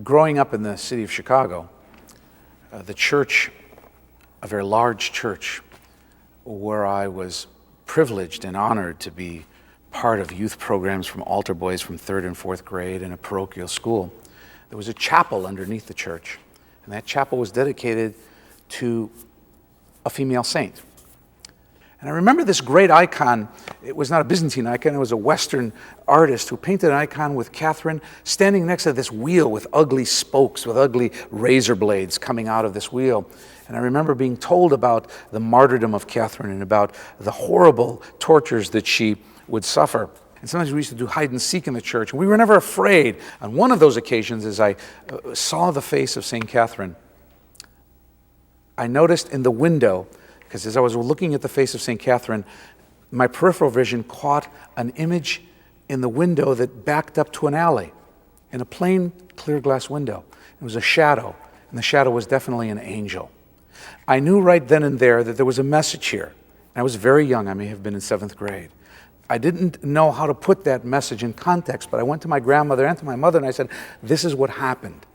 Growing up in the city of Chicago, the church, a very large church, where I was privileged and honored to be part of youth programs from altar boys from 3rd and 4th grade in a parochial school. There was a chapel underneath the church, and that chapel was dedicated to a female saint. And I remember this great icon. It was not a Byzantine icon, it was a Western artist who painted an icon with Catherine standing next to this wheel with ugly spokes, with ugly razor blades coming out of this wheel. And I remember being told about the martyrdom of Catherine and about the horrible tortures that she would suffer. And sometimes we used to do hide and seek in the church, and we were never afraid. On one of those occasions, as I saw the face of St. Catherine, I noticed in the window, because as I was looking at the face of St. Catherine, my peripheral vision caught an image in the window that backed up to an alley, in a plain, clear glass window. It was a shadow, and the shadow was definitely an angel. I knew right then and there that there was a message here. I was very young, I may have been in 7th grade. I didn't know how to put that message in context, but I went to my grandmother and to my mother and I said, this is what happened.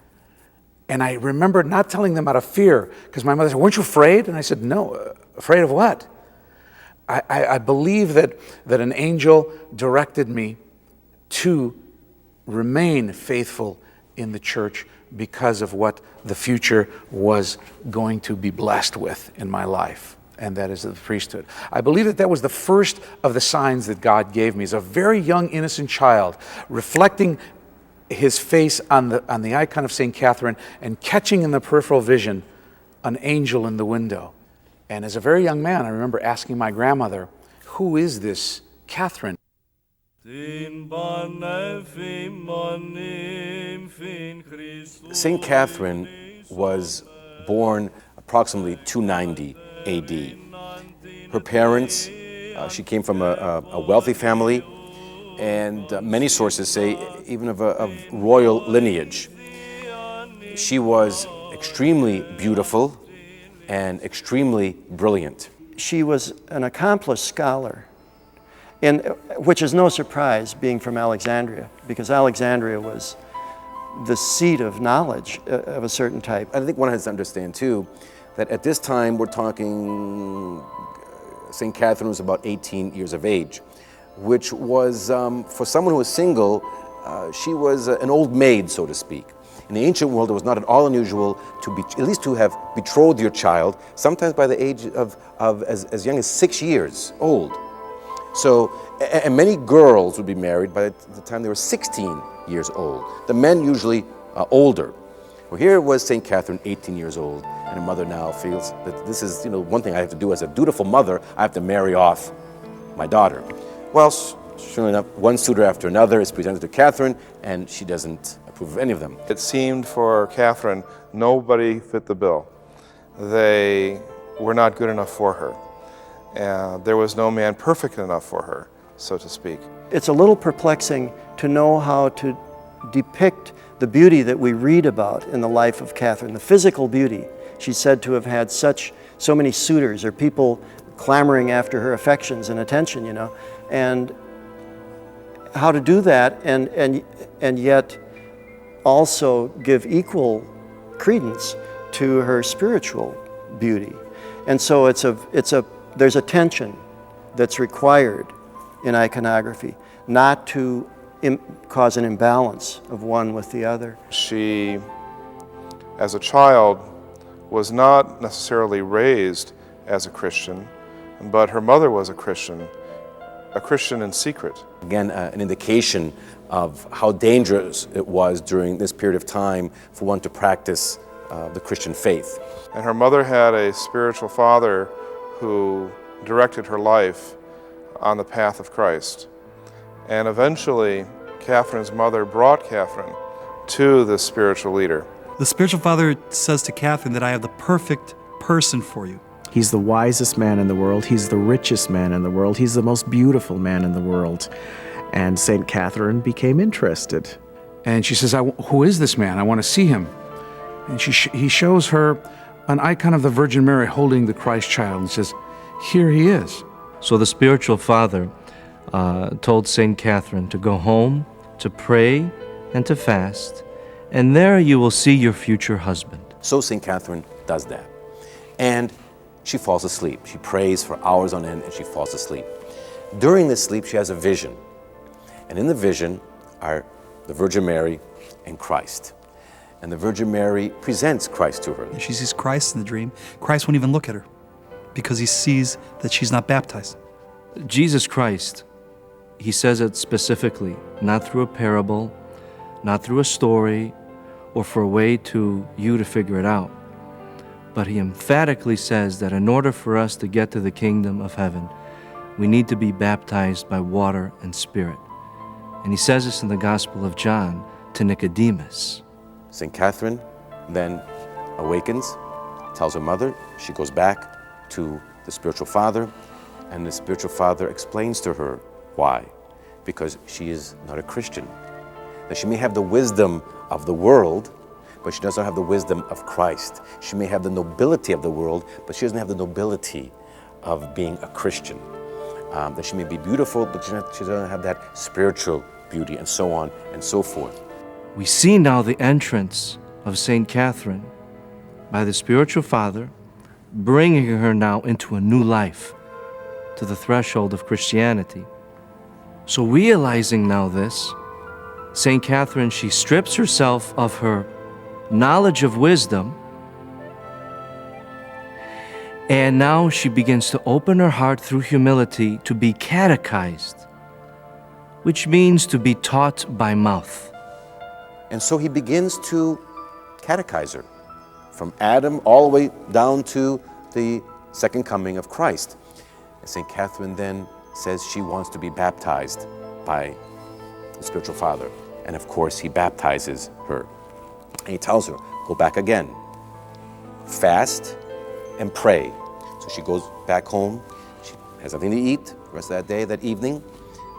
And I remember not telling them out of fear, because my mother said, weren't you afraid? And I said, no. Afraid of what? I believe that an angel directed me to remain faithful in the church because of what the future was going to be blessed with in my life, and that is the priesthood. I believe that was the first of the signs that God gave me as a very young, innocent child, reflecting his face on the icon of St. Catherine and catching in the peripheral vision an angel in the window. And as a very young man, I remember asking my grandmother, who is this Catherine? St. Catherine was born approximately 290 AD. Her parents, she came from a wealthy family, and many sources say even of royal lineage. She was extremely beautiful and extremely brilliant. She was an accomplished scholar, which is no surprise being from Alexandria, because Alexandria was the seat of knowledge of a certain type. I think one has to understand too that at this time we're talking St. Catherine was about 18 years of age, which was, for someone who was single, she was an old maid, so to speak. In the ancient world, it was not at all unusual at least to have betrothed your child, sometimes by the age of as young as 6 years old. So, and many girls would be married by the time they were 16 years old. The men usually older. Well, here was St. Catherine, 18 years old, and her mother now feels that this is, one thing I have to do as a dutiful mother, I have to marry off my daughter. Well, sure enough, one suitor after another is presented to Catherine, and she doesn't approve of any of them. It seemed for Catherine, nobody fit the bill. They were not good enough for her. And there was no man perfect enough for her, so to speak. It's a little perplexing to know how to depict the beauty that we read about in the life of Catherine, the physical beauty. She's said to have had so many suitors or people clamoring after her affections and attention, and how to do that and yet also give equal credence to her spiritual beauty. And so there's a tension that's required in iconography, not to cause an imbalance of one with the other. She, As a child, was not necessarily raised as a Christian, but her mother was a Christian in secret. Again, an indication of how dangerous it was during this period of time for one to practice the Christian faith. And her mother had a spiritual father who directed her life on the path of Christ. And eventually, Catherine's mother brought Catherine to this spiritual leader. The spiritual father says to Catherine that I have the perfect person for you. He's the wisest man in the world. He's the richest man in the world. He's the most beautiful man in the world. And St. Catherine became interested. And she says, who is this man? I want to see him. And he shows her an icon of the Virgin Mary holding the Christ child and says, here he is. So the spiritual father told St. Catherine to go home, to pray and to fast, and there you will see your future husband. So St. Catherine does that. And she falls asleep. She prays for hours on end and she falls asleep. During this sleep, she has a vision. And in the vision are the Virgin Mary and Christ. And the Virgin Mary presents Christ to her. She sees Christ in the dream. Christ won't even look at her because he sees that she's not baptized. Jesus Christ, he says it specifically, not through a parable, not through a story, or for a way to you to figure it out. But he emphatically says that in order for us to get to the kingdom of heaven, we need to be baptized by water and spirit. And he says this in the Gospel of John to Nicodemus. St. Catherine then awakens, tells her mother, she goes back to the spiritual father, and the spiritual father explains to her why. Because she is not a Christian. That she may have the wisdom of the world, but she doesn't have the wisdom of Christ. She may have the nobility of the world, but she doesn't have the nobility of being a Christian. That she may be beautiful, but she doesn't have that spiritual beauty, and so on and so forth. We see now the entrance of St. Catherine by the spiritual father, bringing her now into a new life, to the threshold of Christianity. So realizing now this, St. Catherine, she strips herself of her knowledge of wisdom, and now she begins to open her heart through humility to be catechized, which means to be taught by mouth. And so he begins to catechize her, from Adam all the way down to the second coming of Christ. And St. Catherine then says she wants to be baptized by the spiritual father. And of course, he baptizes her. And he tells her, go back again, fast and pray. So she goes back home, she has nothing to eat the rest of that day, that evening,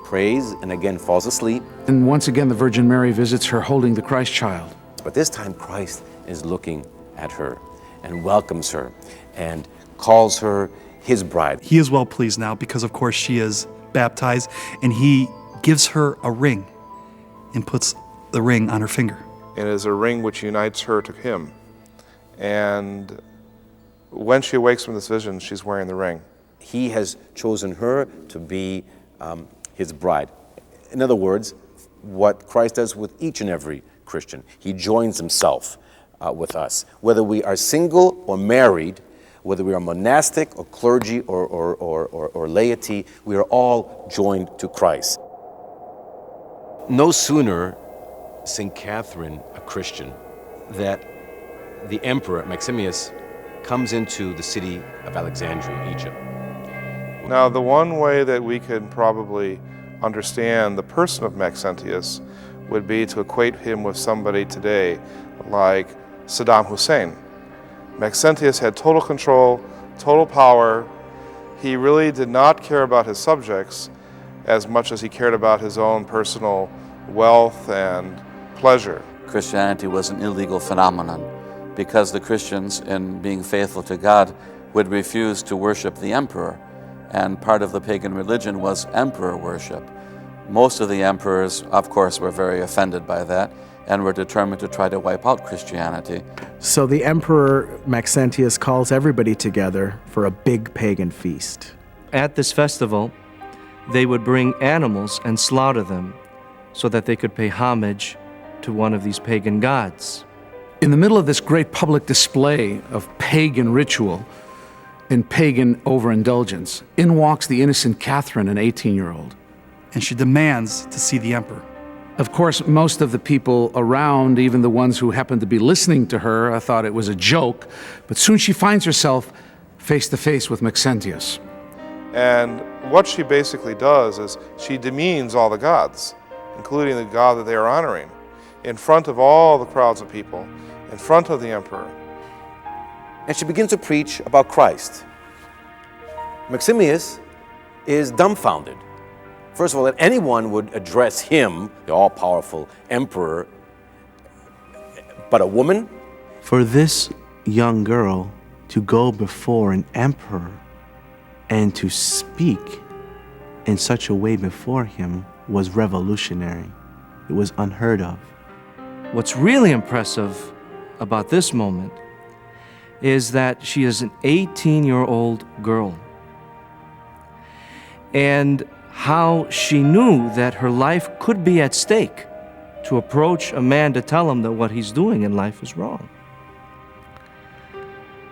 prays, and again falls asleep. And once again, the Virgin Mary visits her holding the Christ child. But this time, Christ is looking at her and welcomes her and calls her his bride. He is well pleased now because, of course, she is baptized, and he gives her a ring and puts the ring on her finger. It is a ring which unites her to him. And when she awakes from this vision, she's wearing the ring. He has chosen her to be his bride. In other words, what Christ does with each and every Christian, he joins himself with us. Whether we are single or married, whether we are monastic or clergy or laity, we are all joined to Christ. No sooner St. Catherine, a Christian, that the emperor Maximus comes into the city of Alexandria, Egypt. Now, the one way that we can probably understand the person of Maxentius would be to equate him with somebody today like Saddam Hussein. Maxentius had total control, total power. He really did not care about his subjects as much as he cared about his own personal wealth and pleasure. Christianity was an illegal phenomenon because the Christians, in being faithful to God, would refuse to worship the emperor. And part of the pagan religion was emperor worship. Most of the emperors, of course, were very offended by that and were determined to try to wipe out Christianity. So the Emperor Maxentius calls everybody together for a big pagan feast. At this festival, they would bring animals and slaughter them so that they could pay homage to one of these pagan gods. In the middle of this great public display of pagan ritual and pagan overindulgence, in walks the innocent Catherine, an 18-year-old. And she demands to see the emperor. Of course, most of the people around, even the ones who happened to be listening to her, thought it was a joke, but soon she finds herself face to face with Maxentius. And what she basically does is she demeans all the gods, including the god that they are honoring, in front of all the crowds of people, in front of the emperor. And she begins to preach about Christ. Maximus is dumbfounded. First of all, that anyone would address him, the all-powerful emperor, but a woman? For this young girl to go before an emperor and to speak in such a way before him was revolutionary. It was unheard of. what's really impressive about this moment is that she is an 18-year-old girl. And how she knew that her life could be at stake to approach a man to tell him that what he's doing in life is wrong.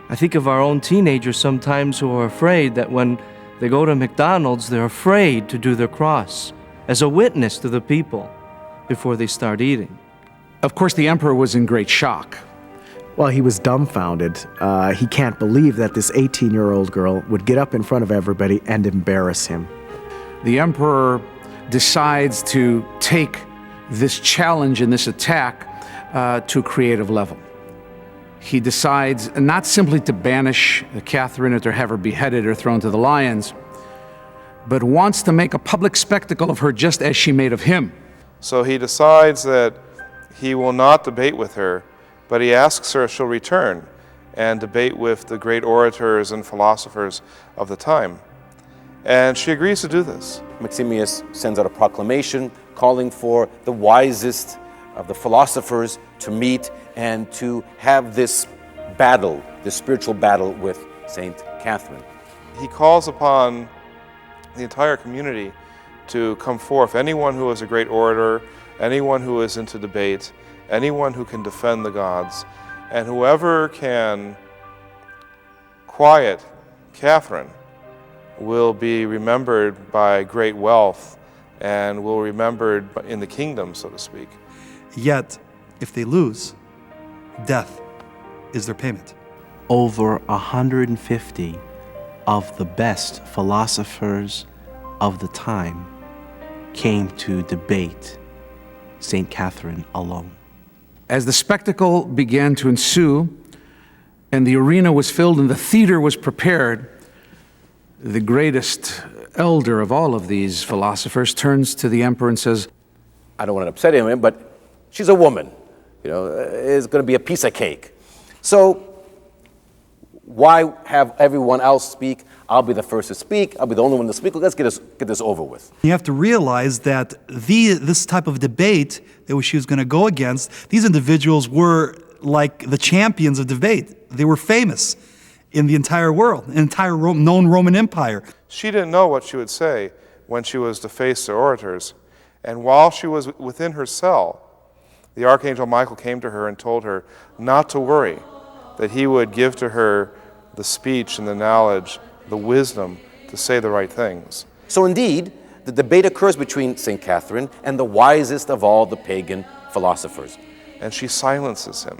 I think of our own teenagers sometimes who are afraid that when they go to McDonald's, they're afraid to do their cross as a witness to the people before they start eating. Of course, the emperor was in great shock. Well, he was dumbfounded. He can't believe that this 18-year-old girl would get up in front of everybody and embarrass him. The emperor decides to take this challenge and this attack to a creative level. He decides not simply to banish Catherine or to have her beheaded or thrown to the lions, but wants to make a public spectacle of her just as she made of him. So he decides that he will not debate with her, but he asks her if she'll return and debate with the great orators and philosophers of the time. And she agrees to do this. Maximius sends out a proclamation calling for the wisest of the philosophers to meet and to have this battle, this spiritual battle with Saint Catherine. He calls upon the entire community to come forth. Anyone who is a great orator, anyone who is into debate, anyone who can defend the gods, and whoever can quiet Catherine will be remembered by great wealth and will be remembered in the kingdom, so to speak. Yet, if they lose, death is their payment. Over 150 of the best philosophers of the time came to debate St. Catherine alone. As the spectacle began to ensue and the arena was filled and the theater was prepared, the greatest elder of all of these philosophers turns to the emperor and says, I don't want to upset him, but she's a woman. You know, it's going to be a piece of cake. So why have everyone else speak? I'll be the first to speak. I'll be the only one to speak. Let's get this over with. You have to realize that this type of debate that she was going to go against, these individuals were like the champions of debate. They were famous in the entire world, the entire known Roman Empire. She didn't know what she would say when she was to face the orators. And while she was within her cell, the Archangel Michael came to her and told her not to worry, that he would give to her the speech and the knowledge, the wisdom to say the right things. So indeed, the debate occurs between St. Catherine and the wisest of all the pagan philosophers. And she silences him.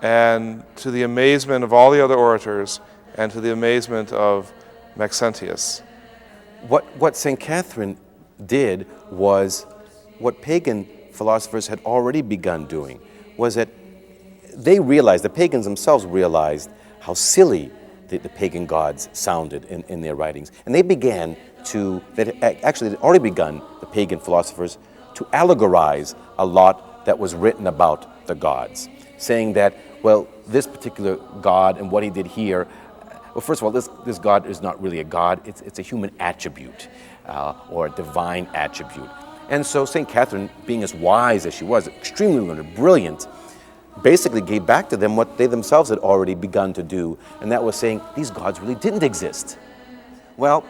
And to the amazement of all the other orators and to the amazement of Maxentius. What St. Catherine did was what pagan philosophers had already begun doing, was that they realized, the pagans themselves realized how silly the pagan gods sounded in their writings. And they began to, actually they'd already begun, the pagan philosophers, to allegorize a lot that was written about the gods, saying that, well, this particular god and what he did here, well, first of all, this god is not really a god, it's a human attribute, or a divine attribute. And so St. Catherine, being as wise as she was, extremely learned, brilliant, basically gave back to them what they themselves had already begun to do, and that was saying these gods really didn't exist. Well,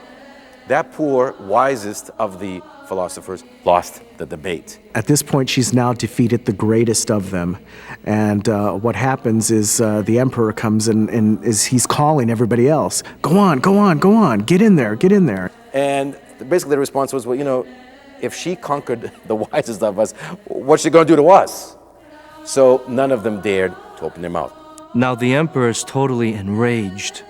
that poor, wisest of the philosophers lost the debate. At this point, she's now defeated the greatest of them. And what happens is the emperor comes and he's calling everybody else. Go on, go on, go on, get in there, get in there. And basically the response was, well, you know, if she conquered the wisest of us, what's she going to do to us? So none of them dared to open their mouth. Now the emperor is totally enraged.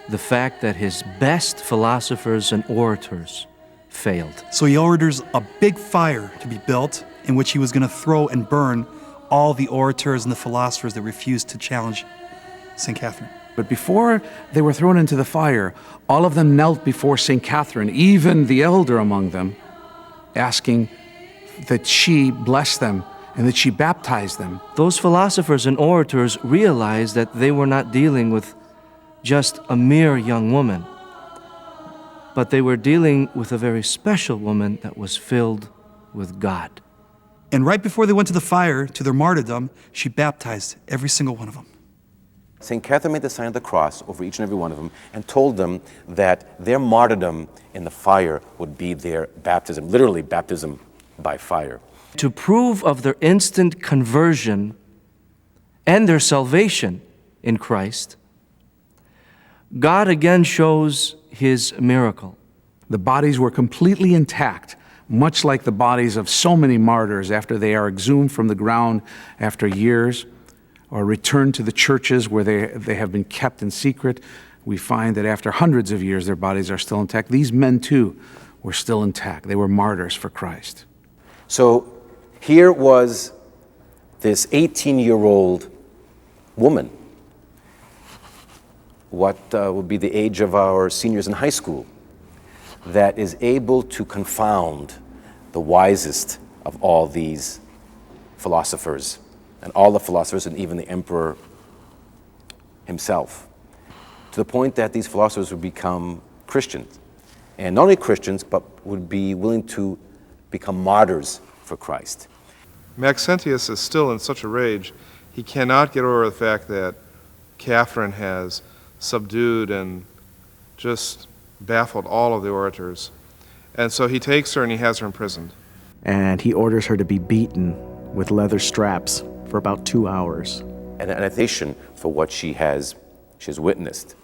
The fact that his best philosophers and orators failed. So he orders a big fire to be built in which he was going to throw and burn all the orators and the philosophers that refused to challenge St. Catherine. But before they were thrown into the fire, all of them knelt before St. Catherine, even the elder among them, asking that she bless them and that she baptize them. Those philosophers and orators realized that they were not dealing with just a mere young woman, but they were dealing with a very special woman that was filled with God. And right before they went to the fire, to their martyrdom, she baptized every single one of them. St. Catherine made the sign of the cross over each and every one of them and told them that their martyrdom in the fire would be their baptism, literally baptism by fire. To prove of their instant conversion and their salvation in Christ, God again shows his miracle. The bodies were completely intact, much like the bodies of so many martyrs after they are exhumed from the ground after years or returned to the churches where they have been kept in secret. We find that after hundreds of years, their bodies are still intact. These men, too, were still intact. They were martyrs for Christ. So here was this 18-year-old woman, what would be the age of our seniors in high school, that is able to confound the wisest of all these philosophers, and all the philosophers, and even the emperor himself, to the point that these philosophers would become Christians. And not only Christians, but would be willing to become martyrs for Christ. Maxentius is still in such a rage, he cannot get over the fact that Catherine has subdued and just baffled all of the orators. And so he takes her and he has her imprisoned. And he orders her to be beaten with leather straps for about 2 hours. And an attention for what she has witnessed.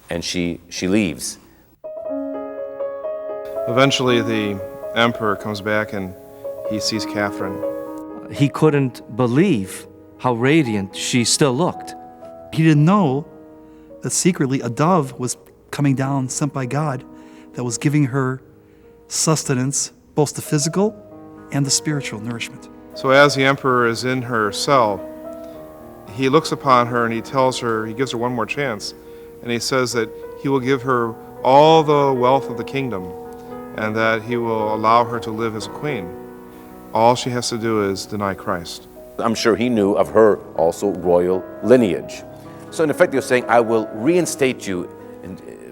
And she leaves. Eventually the emperor comes back and he sees Catherine. He couldn't believe how radiant she still looked. He didn't know that secretly a dove was coming down, sent by God, that was giving her sustenance, both the physical and the spiritual nourishment. So as the emperor is in her cell, he looks upon her and he tells her, he gives her one more chance, and he says that he will give her all the wealth of the kingdom and that he will allow her to live as a queen. All she has to do is deny Christ. I'm sure he knew of her also royal lineage. So in effect, they're saying, I will reinstate you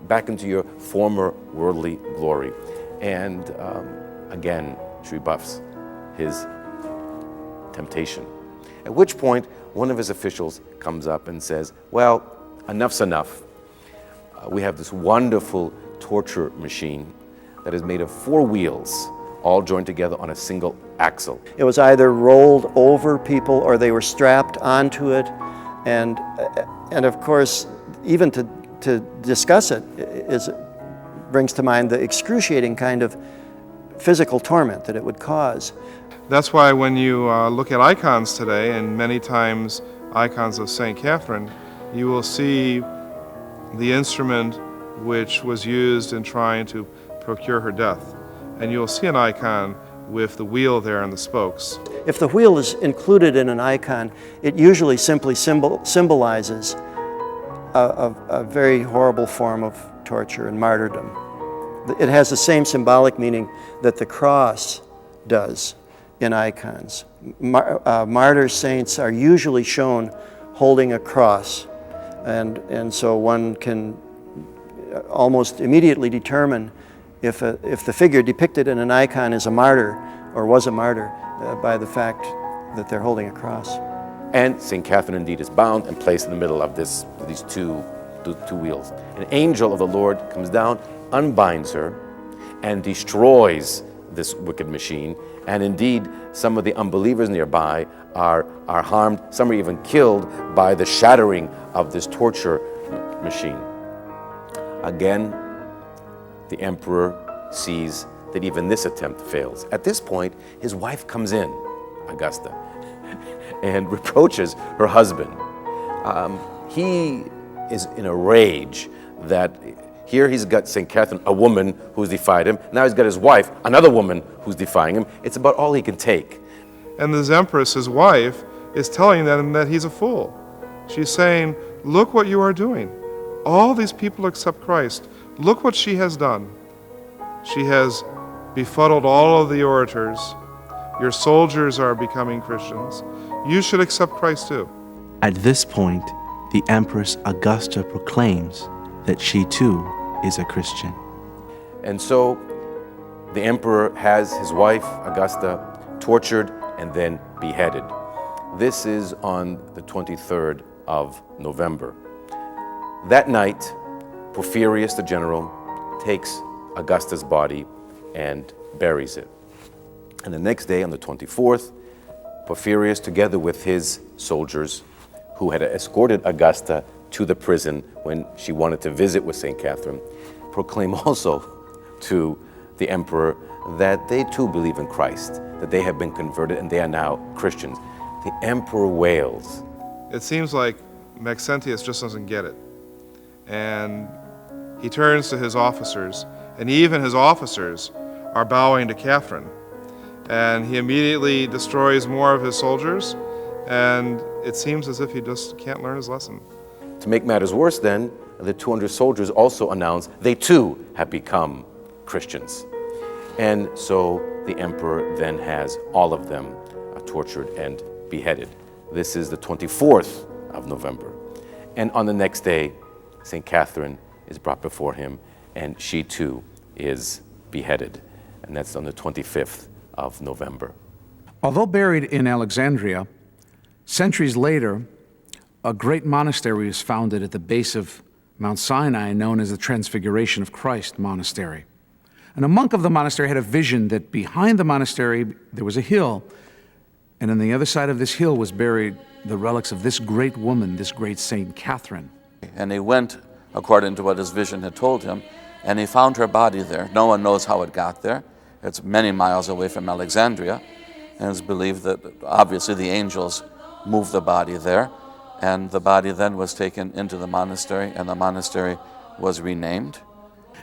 back into your former worldly glory. And again, she rebuffs his temptation. At which point, one of his officials comes up and says, well, enough's enough. We have this wonderful torture machine that is made of 4 wheels, all joined together on a single axle. It was either rolled over people or they were strapped onto it. And of course, even to discuss it brings to mind the excruciating kind of physical torment that it would cause. That's why when you look at icons today, and many times icons of St. Catherine, you will see the instrument which was used in trying to procure her death. And you'll see an icon with the wheel there and the spokes. If the wheel is included in an icon, it usually simply symbolizes a very horrible form of torture and martyrdom. It has the same symbolic meaning that the cross does in icons. Martyr saints are usually shown holding a cross, and so one can almost immediately determine if the figure depicted in an icon is a martyr or was a martyr by the fact that they're holding a cross. And St. Catherine indeed is bound and placed in the middle of these two wheels. An angel of the Lord comes down, unbinds her, and destroys this wicked machine. And indeed, some of the unbelievers nearby are harmed. Some are even killed by the shattering of this torture machine. Again, the emperor sees that even this attempt fails. At this point, his wife comes in, Augusta, and reproaches her husband. He is in a rage that here he's got St. Catherine, a woman who's defied him. Now he's got his wife, another woman who's defying him. It's about all he can take. And this empress, his wife, is telling them that he's a fool. She's saying, look what you are doing. All these people accept Christ. Look what she has done. She has befuddled all of the orators. Your soldiers are becoming Christians. You should accept Christ too. At this point, the Empress Augusta proclaims that she too is a Christian. And so the emperor has his wife, Augusta, tortured and then beheaded. This is on the 23rd of November. That night, Porphyrius the general takes Augusta's body and buries it. And the next day, on the 24th, Porphyrius, together with his soldiers who had escorted Augusta to the prison when she wanted to visit with St. Catherine, proclaim also to the emperor that they too believe in Christ, that they have been converted and they are now Christians. The emperor wails. It seems like Maxentius just doesn't get it. And he turns to his officers, and even his officers are bowing to Catherine. And he immediately destroys more of his soldiers, and it seems as if he just can't learn his lesson. To make matters worse then, the 200 soldiers also announce they too have become Christians. And so the emperor then has all of them tortured and beheaded. This is the 24th of November. And on the next day, St. Catherine is brought before him, and she too is beheaded. And that's on the 25th of November. Although buried in Alexandria, centuries later, a great monastery was founded at the base of Mount Sinai known as the Transfiguration of Christ Monastery. And a monk of the monastery had a vision that behind the monastery there was a hill, and on the other side of this hill was buried the relics of this great woman, this great Saint Catherine. And he went according to what his vision had told him, and he found her body there. No one knows how it got there. It's many miles away from Alexandria, and it's believed that obviously the angels moved the body there, and the body then was taken into the monastery, and the monastery was renamed.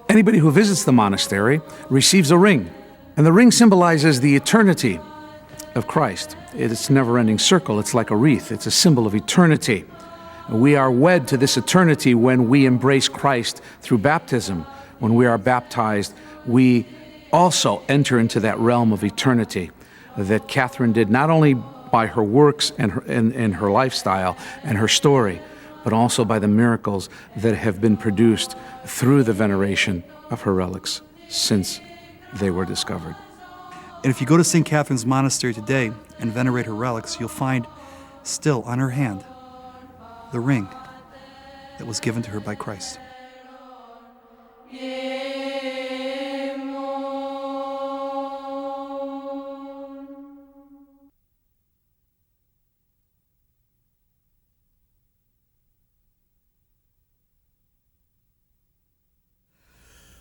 Anybody who visits the monastery receives a ring, and the ring symbolizes the eternity of Christ. It's a never-ending circle. It's like a wreath. It's a symbol of eternity. We are wed to this eternity when we embrace Christ through baptism. When we are baptized, we also enter into that realm of eternity that Catherine did, not only by her works and her lifestyle and her story, but also by the miracles that have been produced through the veneration of her relics since they were discovered. And if you go to St. Catherine's Monastery today and venerate her relics, you'll find still on her hand the ring that was given to her by Christ.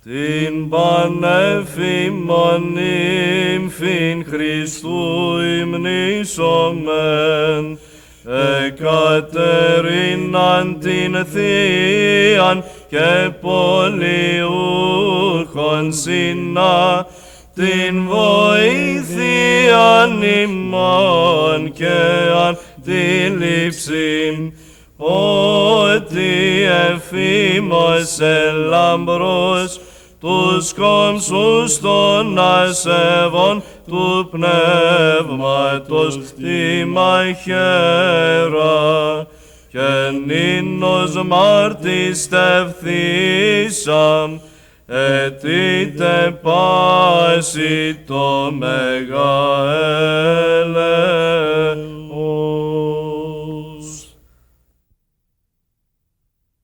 Din banefimonim fin Christuim nisomen, Ekaterinan tin Thean, ke poliuchon sinna, tin voithian imon, ke an dilipsin, Oti efimos elambros, τους κόμψους των ασεβών του πνεύματος τη μαχαίρα, και νίνος μαρτιστευθήσαμ, ετήτε πάση το μεγαέλε.